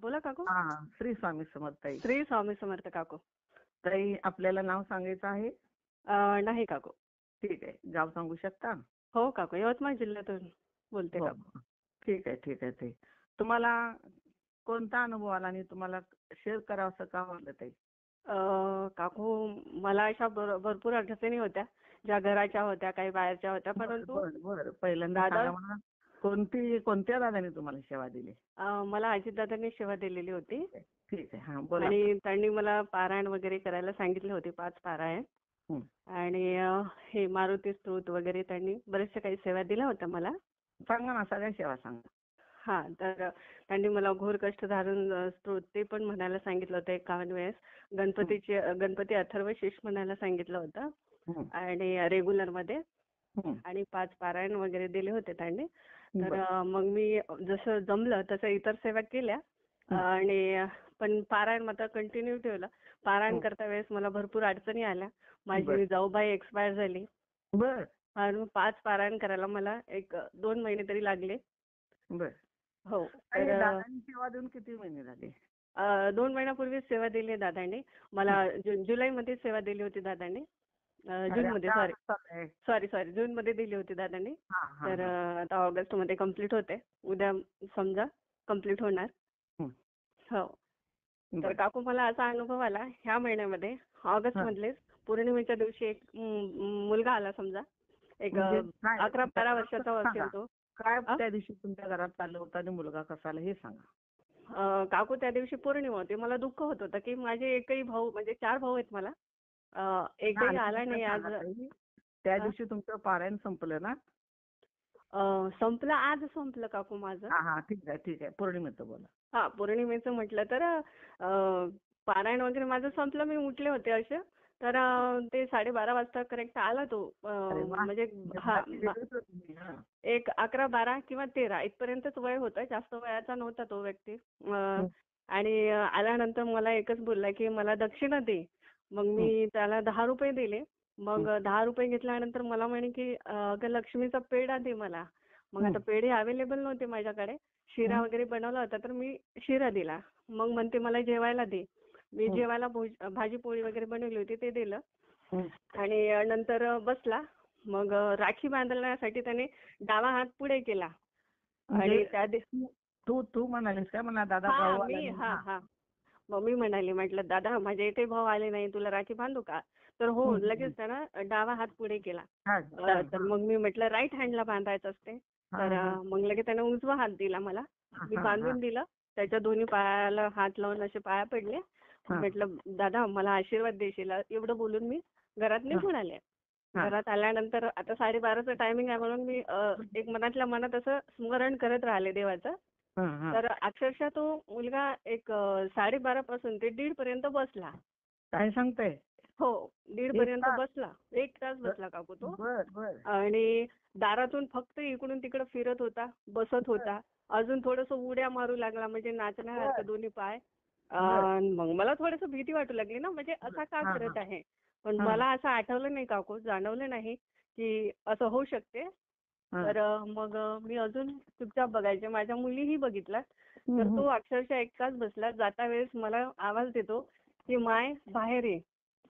बोला काकू. हा, श्री स्वामी समर्थ ताई. श्री स्वामी समर्थ काकू. ताई, आपल्याला नाव सांगायचं आहे? नाही काकू. ठीक आहे. गाव सांगू शकता? हो काकू, यवतमाळ जिल्ह्यातून बोलते हो. काकू. ठीक आहे, ठीक आहे ताई. तुम्हाला कोणता अनुभव आला आणि तुम्हाला शेअर करावं असं का वाटलं ताई? काकू, मला अशा भरपूर अडचणी होत्या, ज्या घराच्या होत्या, काही बाहेरच्या होत्या, परंतु बरं, पहिल्यांदा दादा, सांगा मला, कोणत्या दादाने तुम्हाला सेवा दिली? मला अजितदादांनी सेवा दिलेली होती ठीक आहे, हा बोला. आणि त्यांनी मला पारायण वगैरे करायला सांगितले होते, 5 पारायण. हं. आणि हे मारुती स्तोत्र वगैरे त्यांनी बरेचशा काही सेवा दिल्या होत्या मला. सांगा ना, सगळ्या सेवा सांगा. हा, तर त्यांनी मला घोर कष्ट धारून स्तोत्र ते पण म्हणायला सांगितलं होतं 51 वेळेस. गणपती अथर्व शीर्ष म्हणायला सांगितलं होतं हं. आणि रेग्युलर मध्ये. हं. आणि 5 पारायण वगैरे दिले होते त्यांनी. तर बरं. मग मी जसं जमलं तसं इतर सेवा केल्या आणि पण पारायण मात्र कंटिन्यू ठेवलं. पारायण करता वेळेस मला भरपूर अडचणी आल्या. माझी जाऊबाई एक्सपायर झाली. बर आणि 5 पारायण करायला मला 1-2 महिने तरी लागले. बर हो. आणि तर दादांनी सेवा देऊन किती महिने झाले? 2 महिन्यापूर्वी सेवा दिली आहे दादांनी मला. जुलैमध्ये सेवा दिली होती दादांनी. जूनमध्ये, सॉरी जूनमध्ये दिली होती दादांनी. तर आता ऑगस्टमध्ये कम्प्लीट होते. उद्या समजा कम्प्लीट होणार. हो. तर काकू, मला असा अनुभव आला ह्या महिन्यामध्ये, ऑगस्ट मधलेच पौर्णिमेच्या दिवशी एक मुलगा आला समजा. एक 11-12 वर्षाचा असेल तो. काय त्या दिवशी तुमच्या घरात चाललं होतं आणि मुलगा कसा आला हे सांगा. काकू, त्या दिवशी पौर्णिमा होती. मला दुःख होत होतं की माझे एकही भाऊ, म्हणजे 4 भाऊ आहेत मला, एकही आला नाही आज. त्या दिवशी तुमचं पारायण संपलं ना? संपलं, आज संपलं काकू माझं. हा, ठीक आहे. पौर्णिमेचं बोला. हा, पौर्णिमेचं म्हटलं तर पारायण वगैरे माझं संपलं. मी उठले होते असे. तर ते 12:30 वाजता करेक्ट आला तो. म्हणजे हा, 11-12 किंवा 13 इथपर्यंतच वय होतं. जास्त वयाचा नव्हता तो व्यक्ती. आणि आल्यानंतर मला एकच बोलला की मला दक्षिणा दे. मग मी त्याला 10 रुपये दिले. मग 10 रुपये घेतल्यानंतर मला म्हणे की अगं लक्ष्मीचा पेढा दे मला. मग आता पेढे अवेलेबल नव्हते माझ्याकडे. शिरा वगैरे बनवला होता तर मी शिरा दिला. मग म्हणते मला जेवायला दे. मी जेवायला भाजी पोळी वगैरे बनवली होती ते दिलं. आणि नंतर बसला. मग राखी बांधण्यासाठी त्याने डावा हात पुढे केला. आणि त्या तू म्हणालीस का मला दादा भाऊ आला? मग मी म्हटलं दादा माझे एकही भाऊ आले नाही, तुला राखी बांधू का? तर हो, लगेच त्यानं डावा हात पुढे केला. तर मग मी म्हटलं राईट हँडला बांधायचं असते. तर मग लगेच त्यानं उजवा हात दिला मला. मी बांधून दिलं. त्याच्या दोन्ही पायाला हात लावून असे पाया पडले. म्हटलं दादा मला आशीर्वाद देशील, एवढं बोलून मी घरात निघून आले. घरात आल्यानंतर आता 12:30चं टायमिंग आहे म्हणून मी एक मनातल्या मनात असं स्मरण करत राहिले देवाचं. तर अक्षरशः तो मुलगा 12:30 पासून ते 1:30 पर्यंत बसला. काय सांगताय? हो, 1:30 पर्यंत बसला. 1 तास बसला काकू तो. आणि दारातून फक्त इकडून तिकडे फिरत होता, बसत होता. अजून थोडस उड्या मारू लागला, म्हणजे नाचण्यासारखं दोन्ही पाय. मग मला थोडस भीती वाटू लागली ना, म्हणजे असा का करत आहे. पण मला असं आठवलं नाही काकू, जाणवलं नाही की असं होऊ शकते. तर मग मी अजून चुपचाप बघायचे. माझ्या मुलीही बघितला. तर तो अक्षरशः 1 तास बसला. जाता वेळेस मला आवाज देतो की माय बाहेर ये.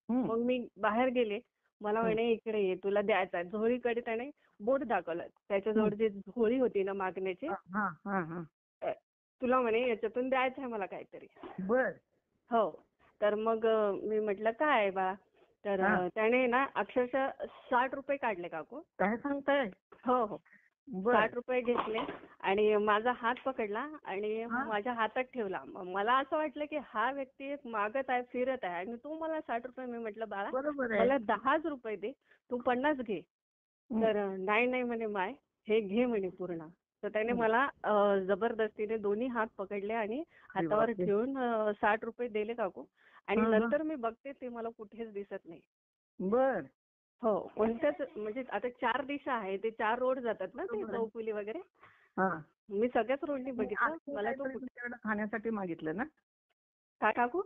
मग मी बाहेर गेले. मला म्हणे इकडे ये, तुला द्यायचा. झोळीकडे त्याने बोट दाखवलं. त्याच्याजवळ जी झोळी होती ना मागण्याची, तुला म्हणे याच्यातून द्यायचं आहे मला काहीतरी. हो. तर मग मी म्हटलं काय आहे बा? तर त्याने ना अक्षरशः 60 रुपये काढले काकू. काय सांगताय? हो. 60 रुपये घेतले आणि माझा हात पकडला आणि माझ्या हातात ठेवला. मला असं वाटलं की हा व्यक्ती मागत आहे, फिरत आहे आणि तू मला 60 रुपये. मी म्हटलं बाळा मला 10 रुपये दे, तू 50 घे. तर नाही म्हणे माय, हे घे म्हणे पूर्ण. तर त्याने मला जबरदस्तीने दोन्ही हात पकडले आणि हातावर ठेवून 60 रुपये दिले काकू. आणि नंतर मी बघते ते मला कुठेच दिसत नाही. हो, कोणत्याच, म्हणजे आता 4 दिशा आहे, ते 4 रोड जातात ना, ते चौफुली वगैरे. मी सगळ्याच रोडनी बघितलं. मला तो खाण्यासाठी मागितलं ना? काय काकू?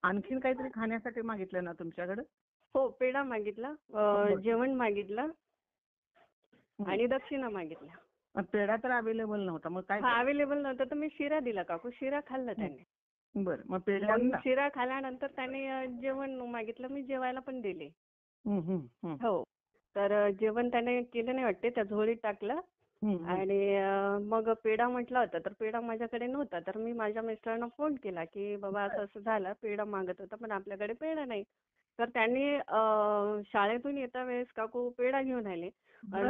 आणखीन काहीतरी खाण्यासाठी मागितलं ना तुमच्याकडे? हो, पेढा मागितला, जेवण मागितलं आणि दक्षिणा मागितल्या. मग पेढा तर अवेलेबल नव्हता, मग काय हा अवेलेबल नव्हतं तर मी शिरा दिला काकू. शिरा खाल्ला त्याने. केलं? बरं, मग पेढे मग आणला. शिरा खाल्ल्यानंतर त्याने जेवण मागितलं, मी जेवायला पण दिले. हं, हं, हं, हो. तर जेवण त्याने केलं नाही वाटते, त्या झोळीत टाकलं. हं, हं. आणि मग पेढा म्हटला होता, तर पेढा माझ्याकडे नव्हता. तर मी माझ्या मिस्टरांना फोन केला की बाबा असं असं झालं, पेढा मागत होता पण आपल्याकडे पेढा नाही. तर त्यांनी शाळेतून येता वेळेस काकू पेढा घेऊन आले.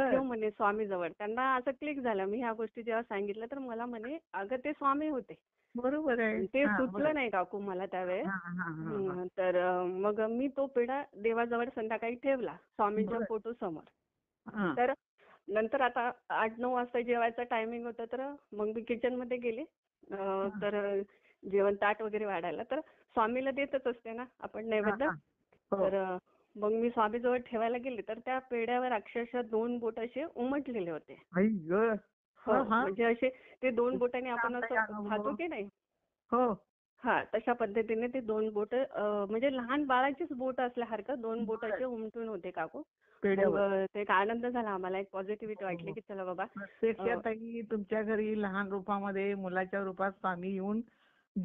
ठेव बर. म्हणे स्वामीजवळ. त्यांना असं क्लिक झालं, मी ह्या गोष्टी जेव्हा सांगितलं तर मला म्हणे अगं ते स्वामी होते. बरोबर आहे. ते हा, सुचलं बरं. नाही काकू मला त्यावेळेस. हा, हा, हा, हा. तर मग मी तो पेढा देवाजवळ संध्याकाळी ठेवला स्वामींच्या बर. फोटो समोर. हा, तर नंतर आता 8-9 वाजता जेवायचा टायमिंग होता, तर मग मी किचन मध्ये गेले. हा, तर जेवण ताट वगैरे वाढायला तर स्वामीला देतच असते ना आपण हा, नैवेद्य. हा. हो. तर मग मी स्वामीजवळ ठेवायला गेले तर त्या पेढ्यावर अक्षरशः 2 बोट असे उमटलेले होते. आई ग. हो, हा, हा. म्हणजे असे ते 2 बोटांनी आपण चांगला आहे असं खातो अनुभव. की नाही. हो. हा, तशा पद्धतीने ते 2 बोट म्हणजे लहान बाळाचीच बोट असल्यासारखं 2 बोट बर. असे उमटून होते काकू. मग पेढ्यावर. ते एक आनंद झाला आम्हाला, एक पॉझिटिव्हिटी हो, वाटली हो. की चला बाबा. प्रत्यक्षात ताई तुमच्या घरी लहान रूपामध्ये मुलाच्या रूपात स्वामी येऊन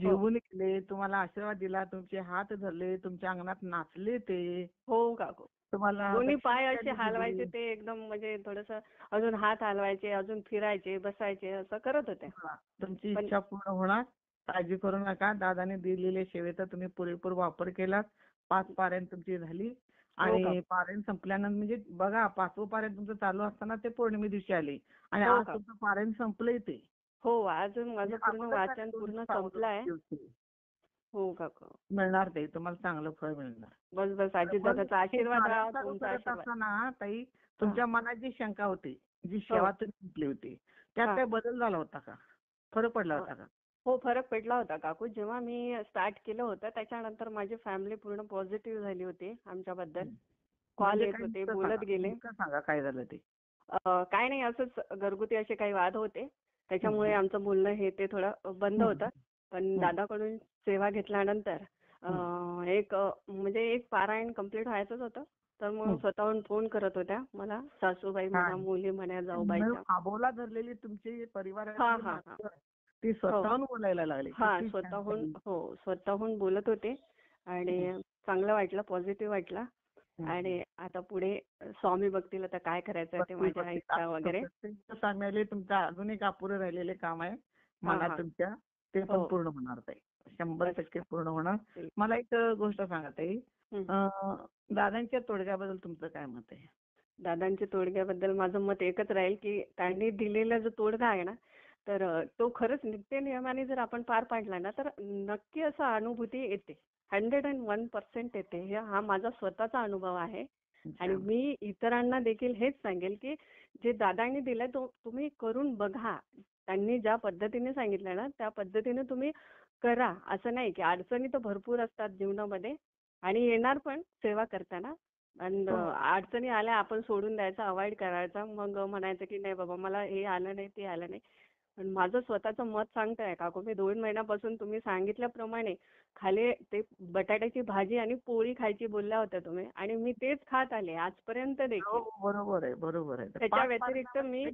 हो जेवून गेले, तुम्हाला आशीर्वाद दिला, तुमचे हात धरले, तुमच्या अंगणात नाचले ते, हो काकू. तुम्हाला दोन्ही पाय असे दक्षिणाकानी हलवायचे दिली. ते एकदम म्हणजे थोडंसं अजून हात हलवायचे, अजून फिरायचे, बसायचे असं करत होते. हा, तुमची पण इच्छा पूर्ण होणार. काळजी करू नका. दादाने दिलेल्या सेवेचा तुम्ही पुरेपूर वापर केलात. 5 पारायण तुमची झाली हो आणि काकू. पारायण संपल्यानंतर म्हणजे बघा 5वं पारायण तुमचं चालू असताना ते पौर्णिमे दिवशी आले आणि हो आज काकू. तुमचं पारायण संपलंय ते. हो, अजून म्हणजे माझं पूर्ण अगोदर झाले वाचन 2 पूर्ण दिवस अगोदर संपलं आहे. दिवशी. हो काकू. मिळणार ते तुम्हाला चांगलं फळ मिळणार. बस बस पण अजितदादाचा हे आशीर्वाद पारायण राहा, चालू तुमचा करत आशीर्वाद. असताना ताई हा. तुमच्या मनात जी शंका होती, जी हो. सेवा तुम्ही घेतली होती, त्यात हा. काही बदल झाला होता का? फरक पडला अ, होता का? हो, फरक पडला होता काकू. जेव्हा मी स्टार्ट केलं होतं त्याच्यानंतर माझी फॅमिली पूर्ण पॉझिटिव्ह झाली होती आमच्याबद्दल. कॉल म्हणजे येत काय होते, नेमकं सांगा, बोलत गेले. नेमकं सांगा काय झालं ते. काय नाही, असंच घरगुती असे काही वाद होते. हं, त्याच्यामुळे हं, आमचं बोलणं हे ते थोडं बंद हं, होतं. पण हं, दादाकडून सेवा घेतल्यानंतर हं, म्हणजे एक पारायण कंप्लीट व्हायचंच होतं. तर मग हं. स्वतःहून फोन करत होत्या मला सासूबाई म्हणा, छान. मुली म्हणा, मग जाऊबाईच्या. आबोला धरलेली तुमची हां, परिवारातली हां, हां. माणसं ती हो. स्वतःहून बोलायला लागली. हां, किती छान स्वतःहून ताई. हो, स्वतःहून बोलत होते हं, आणि चांगलं वाटलं, पॉझिटिव्ह वाटलं. हं, हं. आणि आता पुढे स्वामी बघतील आता काय करायचं ते, बघतील, माझ्या बघतील. इच्छा आता वगैरे. प्रत्येक साम्याले तुमचं अजून एक अपुरं राहिलेले काम आहे हां, मनात हां. तुमच्या, ते पण हो. पूर्ण होणार ताई. बस. 100% पूर्ण होणार. बिलकुल. मला एक गोष्ट सांगा ताई, हं. दादांच्या तोडग्याबद्दल तुमचं काय मत आहे? दादांच्या तोडग्याबद्दल माझं मत एकच राहील, की त्यांनी दिलेला जो तोडगा आहे ना, तर तो खरंच नित्यनियमाने जर आपण पार पाडला ना, तर नक्की असं अनुभूती येते. 101% येते. हा माझा स्वतःचा अनुभव आहे. आणि छान. मी इतरांना देखील हेच सांगेल, की जे दादांनी दिलंय तो तुम्ही करून बघा. त्यांनी ज्या पद्धतीने सांगितलं ना, त्या पद्धतीने तुम्ही करा. असं नाही, की अडचणी तर भरपूर असतात जीवनामध्ये आणि येणार पण सेवा करताना. आणि हो. अडचणी आल्या आपण सोडून द्यायचा, अवॉइड करायचा. मग म्हणायचं की नाही बाबा मला हे आलं नाही, ते आलं नाही. पण माझं स्वतःचं मत सांगताय काकू, मी 2 महिन्यापासून तुम्ही सांगितल्याप्रमाणे खाली ते बटाट्याची भाजी आणि पोळी खायची बोलल्या होत्या तुम्ही आणि मी तेच खात आले आजपर्यंत हो, देखील. बरोबर आहे, बरोबर आहे. तर त्याच्या 5 व्यतिरिक्त मी पारायणामध्ये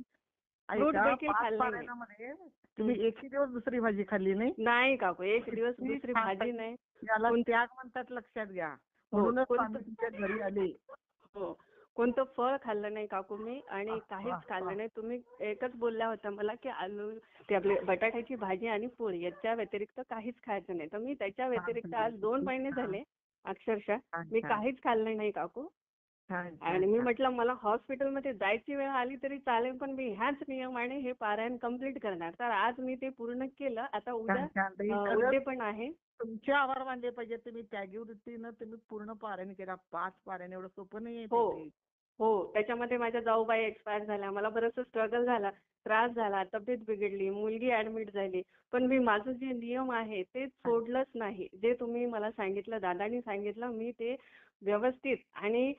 फ्रूट ऐका, देखील 5 खाल्ले नाही. पारायणामध्ये हं. तुम्ही एकही दिवस दुसरी भाजी खाल्ली नाही? नाही काकू, एक दिवस किती दुसरी छान भाजी ताई. नाही. याला कोण त्याग म्हणतात, लक्षात घ्या. हो, म्हणूनच कोणतं स्वामी तुमच्या घरी आले. हो. कोणतं फळ खाल्लं नाही काकू मी आणि वाह, काहीच वाह, वाह. खाल्लं नाही. तुम्ही एकच बोलल्या होत्या मला, की आलू ते आपली बटाट्याची भाजी आणि पोळी याच्या व्यतिरिक्त काहीच खायचं नाही. तर मी त्याच्या छान व्यतिरिक्त ताई, आज 2 किती महिने छान. झाले अक्षरशः छान, मी छान. काहीच खाल्लं नाही काकू. छान, आणि छान, मी छान. म्हटलं मला हॉस्पिटलमध्ये जायची वेळ आली तरी चालेल, पण मी ह्याच नियमाने हे पारायण कंप्लीट करणार. तर आज मी ते पूर्ण केलं. आता उद्या छान, छान ताई. खरंच उद्यापन आहे. तुमचे आभार मानले पाहिजे. तुम्ही त्यागी वृत्तीनं तुम्ही पूर्ण पारायण केला. 5 पारायण एवढं सोपं नाहीये हो. ते. हो, त्याच्यामध्ये माझ्या जाऊबाई एक्सपायर झाल्या. मला बरंचसं स्ट्रगल झाला, त्रास झाला, तब्येत बिघडली, मुलगी ऍडमिट झाली. पण मी माझं जे नियम आहे ते सोडलंच नाही. जे तुम्ही मला सांगितलं, दादांनी सांगितलं, मी ते व्यवस्थित आणि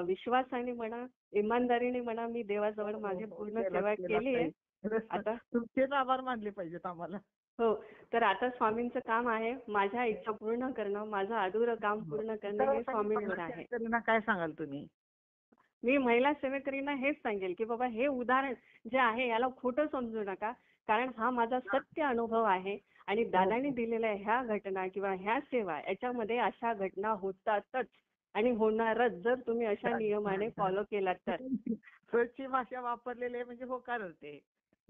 विश्वासाने म्हणा, इमानदारीने म्हणा, मी देवाजवळ हो, माझी हो. पूर्ण केलात, सेवा केलात केली आहे. ताई. खरंच आता तुमचेच आभार मानले पाहिजेत आम्हाला. हो, तर आता स्वामींचं काम आहे माझ्या इच्छा पूर्ण करणं, माझं अधुरं काम पूर्ण करणं तर हे ताई स्वामींवर महिला आहे. शेतकऱ्यांना काय सांगाल तुम्ही? मी महिला सेवेकरींना हेच सांगेल की बाबा हे उदाहरण जे आहे याला खोटं समजू नका, कारण हा माझा सत्य अनुभव आहे आणि दादांनी दिलेल्या ह्या घटना किंवा ह्या सेवा याच्यामध्ये अशा घटना होतातच आणि होणारच जर तुम्ही अशा नियमाने फॉलो केलात तर. स्वच्छ भाषा वापरलेली आहे म्हणजे होकारच ते.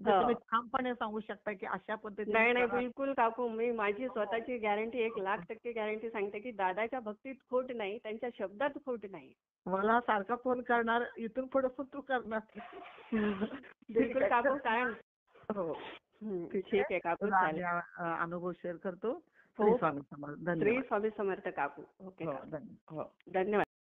जर तुम्ही ठामपणे सांगू शकता की अशा पद्धतीने नाही नाही बिलकुल काकू, मी माझी स्वतःची गॅरंटी 1,00,000% गॅरंटी सांगते की दादाच्या भक्तीत खोट नाही, त्यांच्या शब्दात खोट नाही. मला सारखा फोन करणार, इथून पुढे पण तू करणार. बिलकुल काकू, कारण हो ठीक आहे काकू, चालेल. अनुभव शेअर करतो. हो, स्वामी समर्थ. श्री धन्यवाद. स्वामी समर्थ काकू. ओके हो, काकू. धन्यवाद. हो, धन्यवाद.